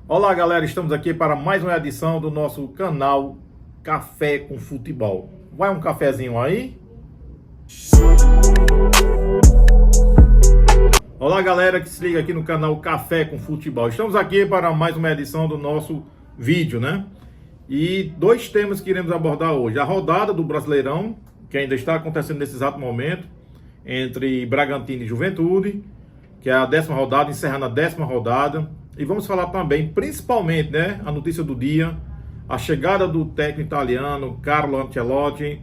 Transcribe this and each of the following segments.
Olá galera, estamos aqui para mais uma edição do nosso canal Café com Futebol. Vai um cafezinho aí? Olá galera que se liga aqui no canal Café com Futebol. Estamos aqui para mais uma edição do nosso vídeo, né? E dois temas que iremos abordar hoje. A rodada do Brasileirão, que ainda está acontecendo nesse exato momento, entre Bragantino e Juventude, que é a 10ª rodada, encerrando a 10ª rodada. E vamos falar também, principalmente, né, a notícia do dia, a chegada do técnico italiano Carlo Ancelotti,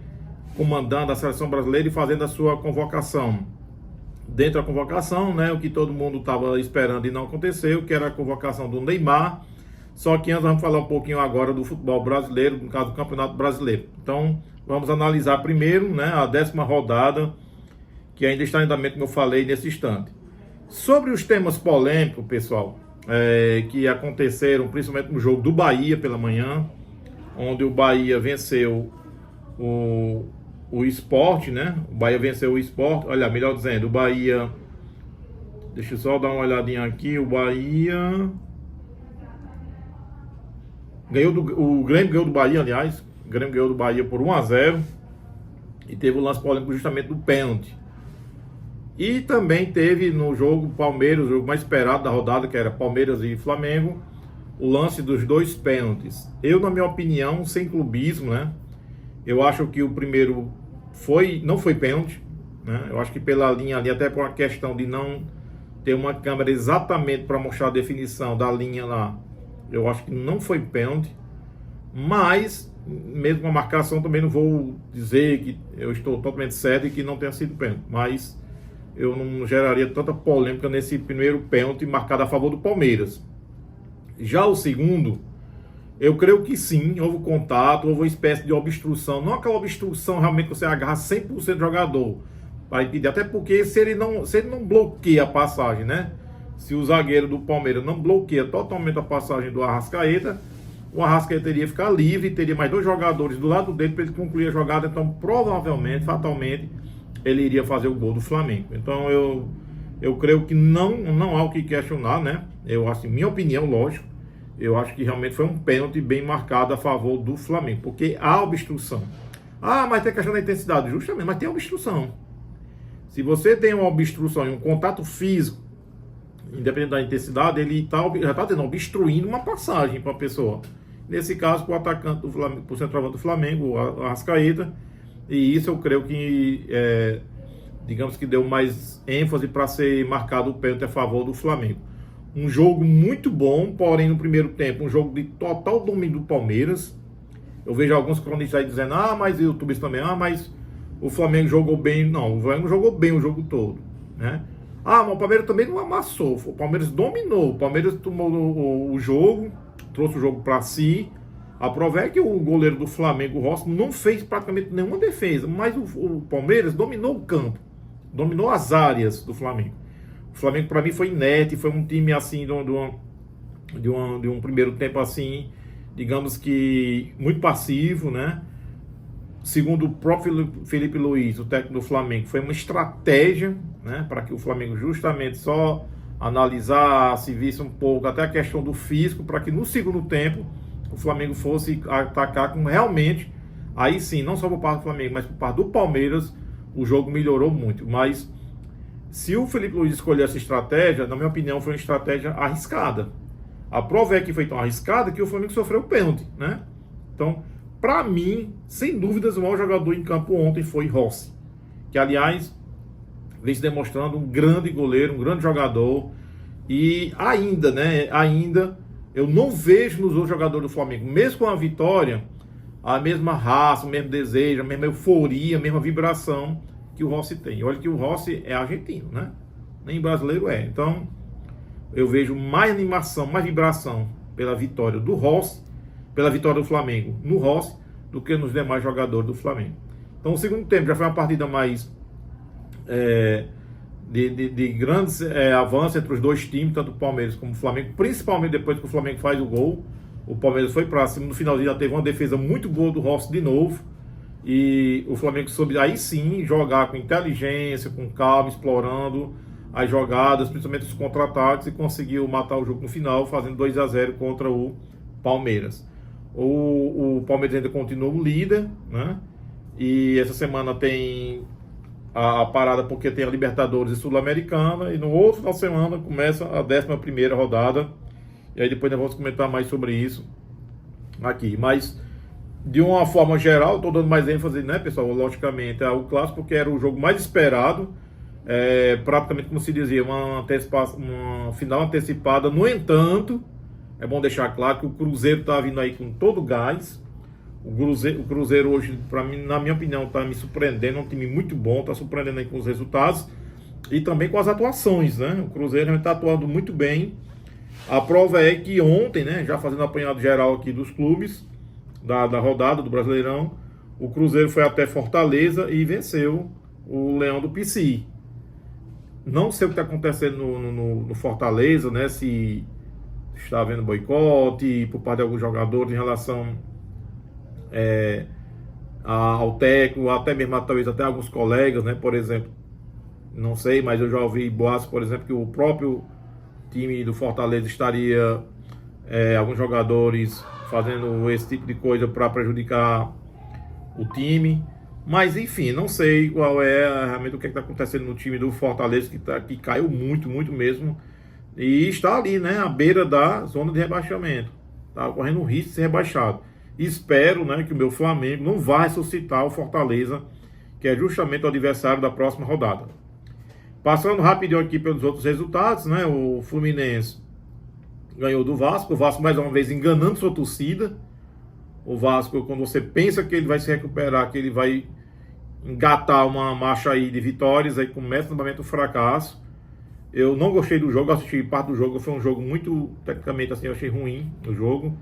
comandando a seleção brasileira e fazendo a sua convocação. Dentro da convocação, né, o que todo mundo estava esperando e não aconteceu, que era a convocação do Neymar. Só que antes vamos falar um pouquinho agora do futebol brasileiro, no caso do Campeonato Brasileiro. Então, vamos analisar primeiro, né, a 10ª rodada, que ainda está em andamento, como eu falei nesse instante. Sobre os temas polêmicos, pessoal, que aconteceram principalmente no jogo do Bahia pela manhã, onde o Bahia venceu o Sport, né? O Bahia venceu o Sport, olha, melhor dizendo, o Bahia, deixa eu só dar uma olhadinha aqui, o Bahia ganhou o Grêmio ganhou do Bahia, aliás, o Grêmio ganhou do Bahia por 1-0 e teve o lance polêmico justamente do pênalti. E também teve no jogo Palmeiras, o jogo mais esperado da rodada, que era Palmeiras e Flamengo, o lance dos dois pênaltis. Eu, na minha opinião, sem clubismo, né? Eu acho que o primeiro não foi pênalti, né? Eu acho que pela linha ali, até por uma questão de não ter uma câmera exatamente para mostrar a definição da linha lá, eu acho que não foi pênalti. Mas, mesmo a marcação, também não vou dizer que eu estou totalmente certo e que não tenha sido pênalti. Mas eu não geraria tanta polêmica nesse primeiro pênalti marcado a favor do Palmeiras. Já o segundo, eu creio que sim, houve contato, houve uma espécie de obstrução, não aquela obstrução realmente que você agarra 100% do jogador, para impedir, até porque se ele não bloqueia a passagem, né? Se o zagueiro do Palmeiras não bloqueia totalmente a passagem do Arrascaeta, o Arrascaeta teria que ficar livre, teria mais dois jogadores do lado dele para ele concluir a jogada, então provavelmente, fatalmente, ele iria fazer o gol do Flamengo. Então eu creio que não há o que questionar, né? Eu acho, minha opinião, lógico, eu acho que realmente foi um pênalti bem marcado a favor do Flamengo, porque há obstrução. Ah, mas tem a questão da intensidade, justamente, mas tem obstrução. Se você tem uma obstrução e um contato físico, independente da intensidade, ele já está obstruindo uma passagem para a pessoa. Nesse caso, para o atacante do Flamengo, para o centroavante do Flamengo, o Arrascaeta. E isso eu creio que, digamos que deu mais ênfase para ser marcado o pênalti a favor do Flamengo. Um jogo muito bom, porém no primeiro tempo, um jogo de total domínio do Palmeiras. Eu vejo alguns cronistas aí dizendo, mas YouTubers também, mas o Flamengo jogou bem. Não, o Flamengo jogou bem o jogo todo, né? Mas o Palmeiras também não amassou, o Palmeiras dominou, o Palmeiras tomou o jogo, trouxe o jogo para si. A prova é que o goleiro do Flamengo, o Rossi, não fez praticamente nenhuma defesa, mas o Palmeiras dominou o campo, dominou as áreas do Flamengo. O Flamengo, para mim, foi inerte, foi um time assim, de um primeiro tempo assim, digamos que muito passivo, né? Segundo o próprio Felipe Luiz, o técnico do Flamengo, foi uma estratégia, né, para que o Flamengo justamente só analisasse, visse um pouco até a questão do físico, para que no segundo tempo o Flamengo fosse atacar com realmente, aí sim, não só por parte do Flamengo, mas por parte do Palmeiras, o jogo melhorou muito. Mas se o Felipe Luiz escolher essa estratégia, na minha opinião, foi uma estratégia arriscada. A prova é que foi tão arriscada que o Flamengo sofreu o pênalti, né? Então, para mim, sem dúvidas, o maior jogador em campo ontem foi Rossi, que aliás vem se demonstrando um grande goleiro, um grande jogador, e ainda eu não vejo nos outros jogadores do Flamengo, mesmo com a vitória, a mesma raça, o mesmo desejo, a mesma euforia, a mesma vibração que o Rossi tem. Olha que o Rossi é argentino, né? Nem brasileiro é. Então, eu vejo mais animação, mais vibração pela vitória do Rossi, pela vitória do Flamengo no Rossi, do que nos demais jogadores do Flamengo. Então, o segundo tempo já foi uma partida mais de grandes avanços entre os dois times, tanto o Palmeiras como o Flamengo, principalmente depois que o Flamengo faz o gol. O Palmeiras foi para cima, no finalzinho já teve uma defesa muito boa do Rossi de novo, e o Flamengo soube aí sim jogar com inteligência, com calma, explorando as jogadas, principalmente os contra-ataques, e conseguiu matar o jogo no final, fazendo 2-0 contra o Palmeiras. O Palmeiras ainda continua o líder, né? E essa semana tem a parada porque tem a Libertadores e Sul-Americana, e no outro final de semana começa a 11ª rodada, e aí depois nós vamos comentar mais sobre isso aqui. Mas de uma forma geral, estou dando mais ênfase, né, pessoal, logicamente, ao clássico, porque era o jogo mais esperado, praticamente, como se dizia, uma final antecipada. No entanto, é bom deixar claro que o Cruzeiro está vindo aí com todo o gás. O Cruzeiro hoje, para mim, na minha opinião, está me surpreendendo. É um time muito bom, está surpreendendo aí com os resultados e também com as atuações, né? O Cruzeiro está atuando muito bem. A prova é que ontem, né, já fazendo apanhado geral aqui dos clubes da rodada do Brasileirão, o Cruzeiro foi até Fortaleza e venceu o Leão do Pici. Não sei o que está acontecendo no Fortaleza, né? Se está havendo boicote por parte de alguns jogadores em relação ao técnico, até mesmo talvez até alguns colegas, né? Por exemplo, não sei, mas eu já ouvi boatos, por exemplo, que o próprio time do Fortaleza estaria, alguns jogadores fazendo esse tipo de coisa para prejudicar o time. Mas enfim, não sei qual é realmente o que está acontecendo no time do Fortaleza, que caiu muito, muito mesmo, e está ali, né, à beira da zona de rebaixamento, está correndo o risco de ser rebaixado. Espero, né, que o meu Flamengo não vá ressuscitar o Fortaleza, que é justamente o adversário da próxima rodada. Passando rapidinho aqui pelos outros resultados, né, o Fluminense ganhou do Vasco, o Vasco mais uma vez enganando sua torcida. O Vasco, quando você pensa que ele vai se recuperar, que ele vai engatar uma marcha aí de vitórias, aí começa novamente o fracasso. Eu não gostei do jogo, assisti parte do jogo, foi um jogo muito, tecnicamente assim, eu achei ruim o jogo.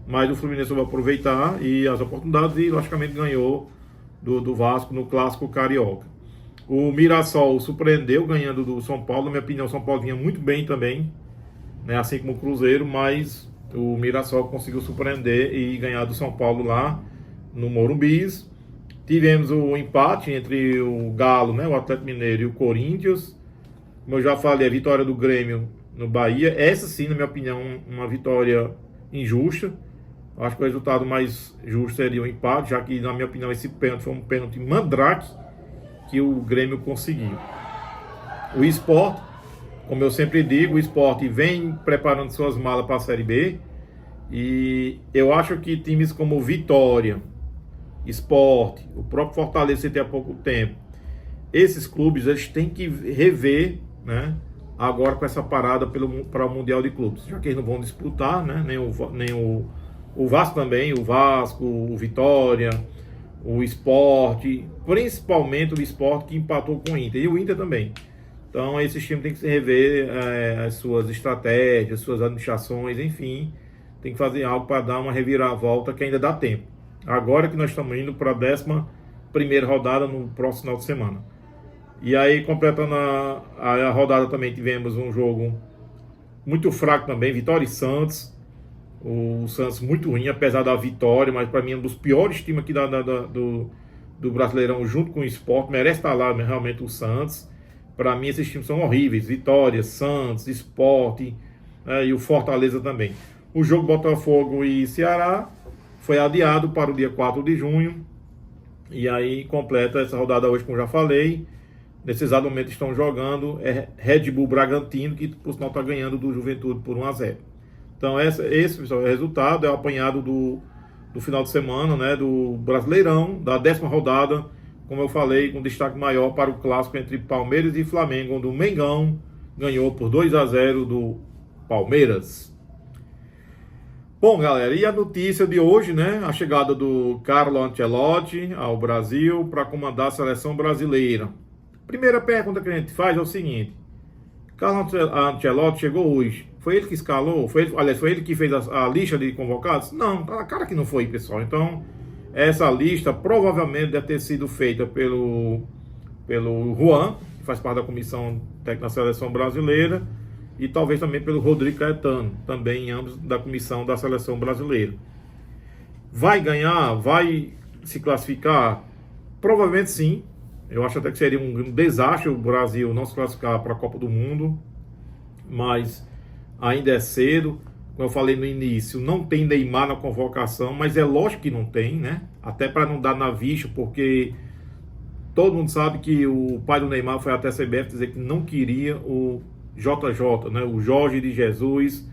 Mas o Fluminense vai aproveitar e as oportunidades e, logicamente, ganhou do Vasco no Clássico Carioca. O Mirassol surpreendeu ganhando do São Paulo. Na minha opinião, o São Paulo vinha muito bem também, né, assim como o Cruzeiro, mas o Mirassol conseguiu surpreender e ganhar do São Paulo lá no Morumbis. Tivemos o empate entre o Galo, né, o Atlético Mineiro, e o Corinthians. Como eu já falei, a vitória do Grêmio no Bahia. Essa sim, na minha opinião, uma vitória injusta. Acho que o resultado mais justo seria o empate, já que, na minha opinião, esse pênalti foi um pênalti mandrake que o Grêmio conseguiu. O Sport, como eu sempre digo, o Sport vem preparando suas malas para a Série B, e eu acho que times como Vitória, Sport, o próprio Fortaleza tem há pouco tempo, esses clubes eles têm que rever, né, agora com essa parada para o Mundial de Clubes, já que eles não vão disputar, né, nem o Vasco também, o Vasco, o Vitória, o Sport, principalmente o Sport, que empatou com o Inter, e o Inter também. Então esses times têm que rever as suas estratégias, suas administrações, enfim, tem que fazer algo para dar uma reviravolta, que ainda dá tempo. Agora que nós estamos indo para a 11ª rodada no próximo final de semana. E aí, completando a rodada, também tivemos um jogo muito fraco também, Vitória e Santos. O Santos muito ruim, apesar da vitória, mas para mim é um dos piores times aqui do Brasileirão, junto com o Sport. Merece estar lá, realmente, o Santos. Para mim esses times são horríveis, Vitória, Santos, Sport, e o Fortaleza também. O jogo Botafogo e Ceará foi adiado para o dia 4 de junho, e aí completa essa rodada hoje, como já falei. Nesse exato momento estão jogando Red Bull Bragantino, que por sinal está ganhando do Juventude por 1-0. Então esse pessoal, é o resultado, é o apanhado do final de semana, né, do Brasileirão, da 10ª rodada, como eu falei, com destaque maior para o clássico entre Palmeiras e Flamengo, onde o Mengão ganhou por 2-0 do Palmeiras. Bom, galera, e a notícia de hoje, né, a chegada do Carlo Ancelotti ao Brasil para comandar a seleção brasileira. Primeira pergunta que a gente faz é o seguinte: Carlo Ancelotti chegou hoje, foi ele que escalou? Foi ele que fez a lista de convocados? Não, tá na cara que não foi, pessoal. Então, essa lista provavelmente deve ter sido feita pelo Juan, que faz parte da comissão técnica da seleção brasileira, e talvez também pelo Rodrigo Caetano, também ambos da comissão da seleção brasileira. Vai ganhar? Vai se classificar? Provavelmente sim, Eu acho até que seria um desastre o Brasil não se classificar para a Copa do Mundo, mas ainda é cedo. Como eu falei no início, não tem Neymar na convocação, mas é lógico que não tem, né? Até para não dar na vista, porque todo mundo sabe que o pai do Neymar foi até a CBF dizer que não queria o JJ, né? O Jorge de Jesus,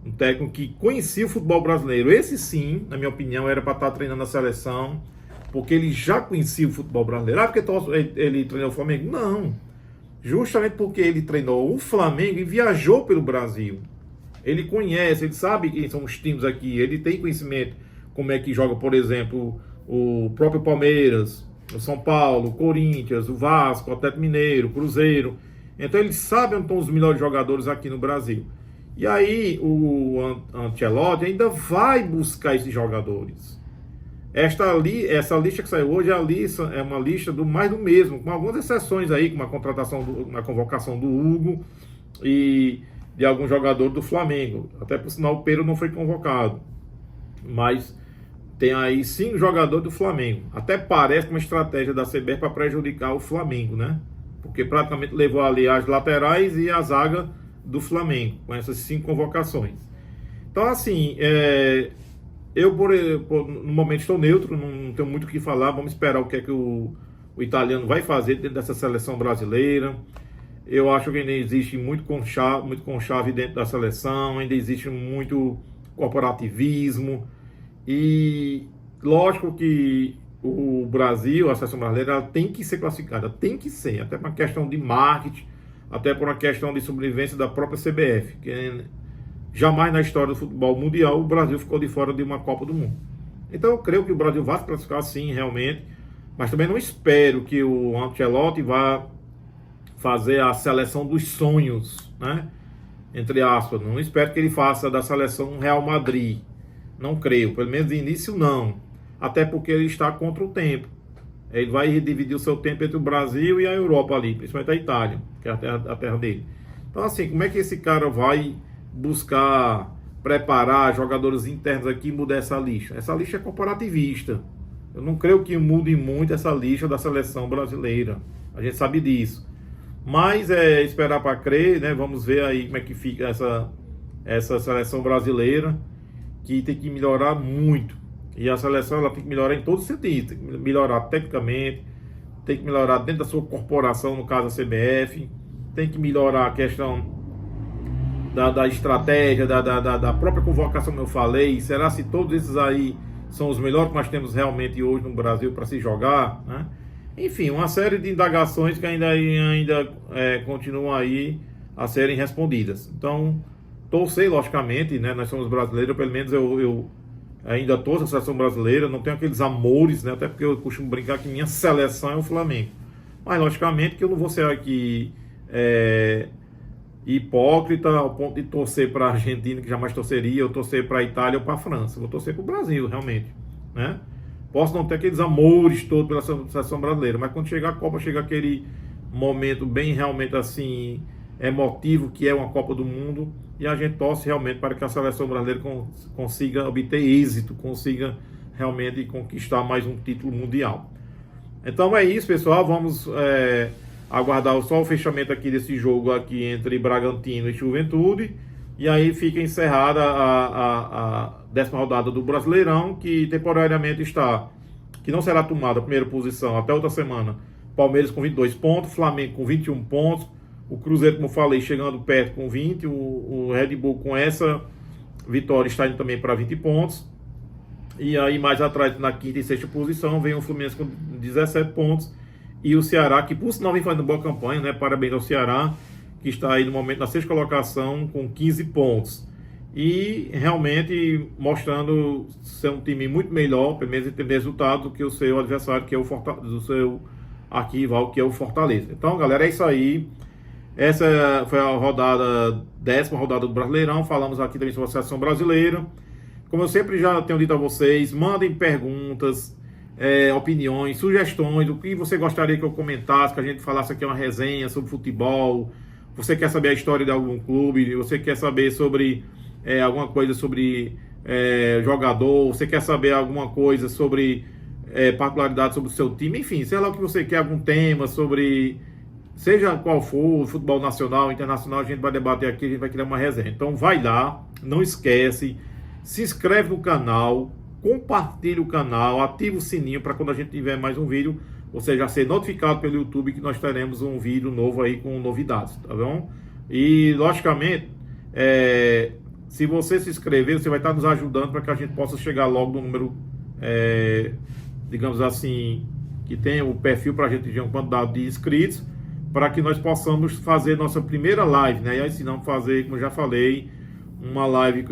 um técnico que conhecia o futebol brasileiro. Esse sim, na minha opinião, era para estar treinando a seleção, porque ele já conhecia o futebol brasileiro. Ah, porque ele treinou o Flamengo? Não. Justamente porque ele treinou o Flamengo e viajou pelo Brasil. Ele conhece, ele sabe quem são os times aqui, ele tem conhecimento como é que joga, por exemplo, o próprio Palmeiras, o São Paulo, o Corinthians, o Vasco, o Atlético Mineiro, o Cruzeiro. Então ele sabe onde estão os melhores jogadores aqui no Brasil. E aí o Ancelotti ainda vai buscar esses jogadores. Essa lista que saiu hoje é uma lista do mais do mesmo, com algumas exceções aí, com uma convocação do Hugo e de algum jogador do Flamengo. Até por sinal o Pedro não foi convocado. Mas tem aí 5 jogadores do Flamengo. Até parece uma estratégia da CBF para prejudicar o Flamengo, né? Porque praticamente levou ali as laterais e a zaga do Flamengo, com essas 5 convocações. Então assim, no momento estou neutro, não tenho muito o que falar. Vamos esperar o que é que o italiano vai fazer dentro dessa seleção brasileira. Eu acho que ainda existe muito conchave dentro da seleção, ainda existe muito corporativismo. E lógico que o Brasil, a seleção brasileira, ela tem que ser classificada, tem que ser, até por uma questão de marketing, até por uma questão de sobrevivência da própria CBF, que jamais na história do futebol mundial o Brasil ficou de fora de uma Copa do Mundo. Então eu creio que o Brasil vai se classificar sim, realmente, mas também não espero que o Ancelotti vá fazer a seleção dos sonhos, né? Entre aspas, não espero que ele faça da seleção um Real Madrid. Não creio, pelo menos de início não. Até porque ele está contra o tempo. Ele vai dividir o seu tempo entre o Brasil e a Europa ali, principalmente a Itália, que é a terra dele. Então assim, como é que esse cara vai buscar preparar jogadores internos aqui e mudar essa lista? Essa lista é corporativista. Eu não creio que mude muito essa lista da seleção brasileira. A gente sabe disso. Mas é esperar para crer, né? Vamos ver aí como é que fica essa seleção brasileira, que tem que melhorar muito. E a seleção ela tem que melhorar em todos os sentidos. Tem que melhorar tecnicamente, tem que melhorar dentro da sua corporação, no caso a CBF, tem que melhorar a questão da estratégia, da própria convocação, como eu falei. Será se todos esses aí são os melhores que nós temos realmente hoje no Brasil para se jogar, né? Enfim, uma série de indagações que ainda continuam aí a serem respondidas. Então, torcer, logicamente, né? Nós somos brasileiros, pelo menos eu ainda torço a seleção brasileira, não tenho aqueles amores, né? Até porque eu costumo brincar que minha seleção é o Flamengo. Mas, logicamente, que eu não vou ser aqui hipócrita ao ponto de torcer para a Argentina, que jamais torceria, ou torcer para a Itália ou para a França. Eu vou torcer para o Brasil, realmente, né? Posso não ter aqueles amores todos pela seleção brasileira, mas quando chegar a Copa, chega aquele momento bem realmente assim emotivo, que é uma Copa do Mundo, e a gente torce realmente para que a seleção brasileira consiga obter êxito, consiga realmente conquistar mais um título mundial. Então é isso, pessoal. Vamos aguardar só o fechamento aqui desse jogo aqui entre Bragantino e Juventude. E aí fica encerrada a 10ª rodada do Brasileirão, que temporariamente que não será tomada a primeira posição até outra semana. Palmeiras com 22 pontos, Flamengo com 21 pontos, o Cruzeiro, como eu falei, chegando perto com 20, o Red Bull com essa vitória está indo também para 20 pontos. E aí mais atrás, na 5ª e 6ª posição, vem o Fluminense com 17 pontos e o Ceará, que por sinal vem fazendo boa campanha, né? Parabéns ao Ceará, que está aí no momento na 6ª colocação com 15 pontos. E realmente mostrando ser um time muito melhor, pelo menos em termos de resultado, do que o seu adversário, que é do seu arquival, que é o Fortaleza. Então, galera, é isso aí. Essa foi a 10ª rodada do Brasileirão. Falamos aqui também sobre a seleção brasileira. Como eu sempre já tenho dito a vocês, mandem perguntas, opiniões, sugestões, do que você gostaria que eu comentasse, que a gente falasse aqui uma resenha sobre futebol. Você quer saber a história de algum clube, você quer saber sobre alguma coisa sobre jogador, você quer saber alguma coisa sobre particularidades sobre o seu time, enfim, sei lá o que você quer, algum tema sobre, seja qual for, futebol nacional, internacional, a gente vai debater aqui, a gente vai criar uma resenha. Então vai lá, não esquece, se inscreve no canal, compartilha o canal, ativa o sininho para quando a gente tiver mais um vídeo, você já ser notificado pelo YouTube que nós teremos um vídeo novo aí com novidades, tá bom? E, logicamente, se você se inscrever, você vai estar nos ajudando para que a gente possa chegar logo no número, digamos assim, que tenha o perfil para a gente ter uma quantidade de inscritos, para que nós possamos fazer nossa primeira live, né? E aí, se não fazer, como eu já falei, uma live,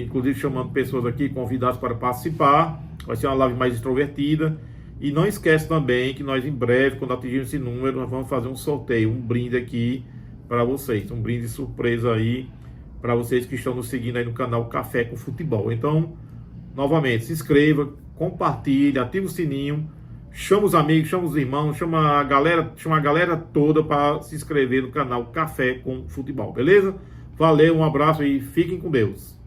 inclusive chamando pessoas aqui, convidados para participar. Vai ser uma live mais extrovertida. E não esquece também que nós, em breve, quando atingirmos esse número, nós vamos fazer um sorteio, um brinde aqui para vocês. Um brinde surpresa aí para vocês que estão nos seguindo aí no canal Café com Futebol. Então, novamente, se inscreva, compartilhe, ative o sininho, chama os amigos, chama os irmãos, chama a galera toda para se inscrever no canal Café com Futebol, beleza? Valeu, um abraço e fiquem com Deus.